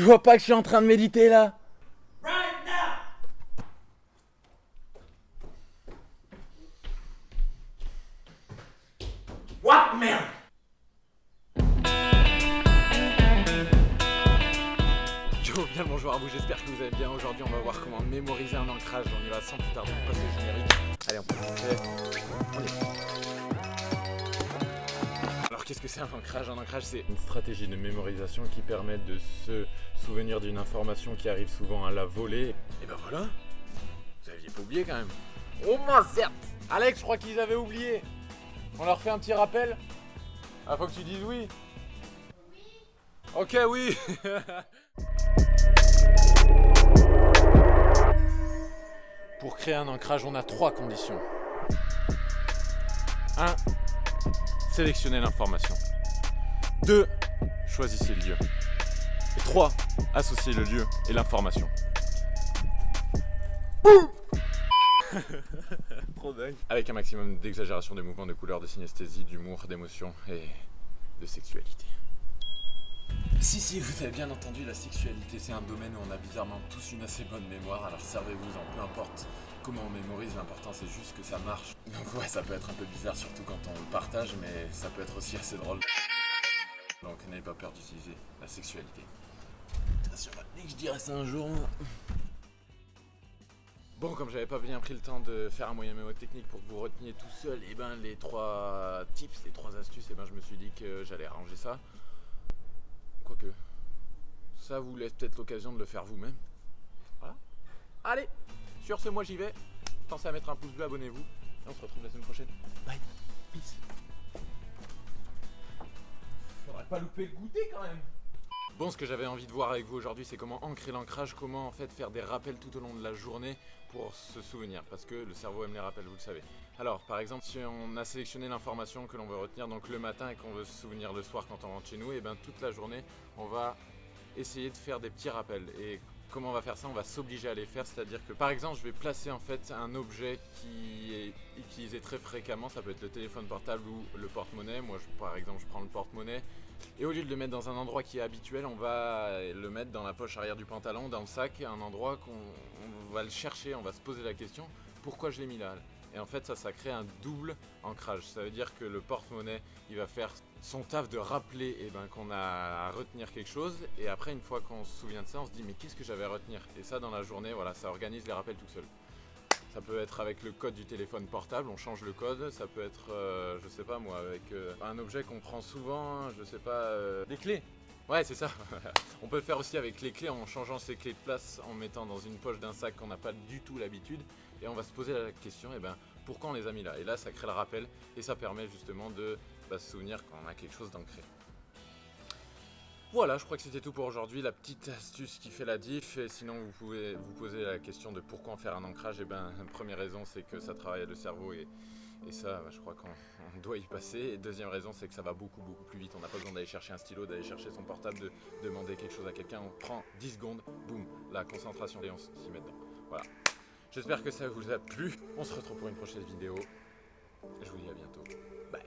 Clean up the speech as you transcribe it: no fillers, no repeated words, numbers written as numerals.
vois pas que je suis en train de méditer là? Right now! What, man? Yo, bien le bonjour à vous, j'espère que vous allez bien. Aujourd'hui on va voir comment mémoriser un ancrage. On y va sans plus tarder, on passe le générique. Allez, on peut on y va. Alors qu'est-ce que c'est un ancrage? Un ancrage, c'est une stratégie de mémorisation qui permet de se souvenir d'une information qui arrive souvent à la volée. Et ben voilà, vous aviez pas oublié quand même. Au moins certes. Alex, je crois qu'ils avaient oublié. On leur fait un petit rappel? Ah, faut que tu dises oui. Ok, oui. Pour créer un ancrage, on a 3 conditions. 1. Sélectionnez l'information. 2. Choisissez le lieu. Et 3. Associez le lieu et l'information. Trop dingue. Avec un maximum d'exagération, de mouvements, de couleurs, de synesthésie, d'humour, d'émotion et de sexualité. Si, vous avez bien entendu, la sexualité, c'est un domaine où on a bizarrement tous une assez bonne mémoire, alors servez-vous-en, peu importe comment on mémorise, l'important c'est juste que ça marche. Donc ouais, ça peut être un peu bizarre, surtout quand on le partage, mais ça peut être aussi assez drôle. Donc n'ayez pas peur d'utiliser la sexualité. Attention, dès que je dirais ça un jour... Bon, comme j'avais pas bien pris le temps de faire un moyen mémotechnique pour que vous reteniez tout seul, et ben les 3 tips, les 3 astuces, et ben je me suis dit que j'allais arranger ça. Quoique, ça vous laisse peut-être l'occasion de le faire vous-même. Voilà. Allez, sur ce, moi j'y vais. Pensez à mettre un pouce bleu, abonnez-vous. Et on se retrouve la semaine prochaine. Bye. Peace. Faudrait pas louper le goûter quand même. Bon, ce que j'avais envie de voir avec vous aujourd'hui, c'est comment ancrer l'ancrage, comment en fait faire des rappels tout au long de la journée pour se souvenir, parce que le cerveau aime les rappels, vous le savez. Alors, par exemple, si on a sélectionné l'information que l'on veut retenir donc le matin et qu'on veut se souvenir le soir quand on rentre chez nous, et bien toute la journée, on va essayer de faire des petits rappels. Et comment on va faire ça? On va s'obliger à les faire, c'est-à-dire que par exemple, je vais placer en fait un objet qui est utilisé très fréquemment, ça peut être le téléphone portable ou le porte-monnaie. Moi, par exemple, je prends le porte-monnaie. Et au lieu de le mettre dans un endroit qui est habituel, on va le mettre dans la poche arrière du pantalon, dans le sac, un endroit qu'on va le chercher, on va se poser la question, pourquoi je l'ai mis là? Et en fait ça crée un double ancrage. Ça veut dire que le porte-monnaie, il va faire son taf de rappeler qu'on a à retenir quelque chose. Et après, une fois qu'on se souvient de ça, on se dit mais qu'est-ce que j'avais à retenir? Et ça dans la journée, voilà, ça organise les rappels tout seul. Ça peut être avec le code du téléphone portable, on change le code. Ça peut être, je sais pas moi, avec un objet qu'on prend souvent, je sais pas, des clés. Ouais, c'est ça. On peut le faire aussi avec les clés en changeant ses clés de place, en mettant dans une poche d'un sac qu'on n'a pas du tout l'habitude. Et on va se poser la question, pourquoi on les a mis là? Et là, ça crée le rappel et ça permet justement de se souvenir qu'on a quelque chose d'ancré. Voilà, je crois que c'était tout pour aujourd'hui, la petite astuce qui fait la diff. Et sinon, vous pouvez vous poser la question de pourquoi en faire un ancrage. Première raison, c'est que ça travaille le cerveau et ça, je crois qu'on doit y passer. Et deuxième raison, c'est que ça va beaucoup plus vite. On n'a pas besoin d'aller chercher un stylo, d'aller chercher son portable, de demander quelque chose à quelqu'un. On prend 10 secondes, boum, la concentration et on s'y met dedans. Voilà. J'espère que ça vous a plu. On se retrouve pour une prochaine vidéo. Je vous dis à bientôt. Bye.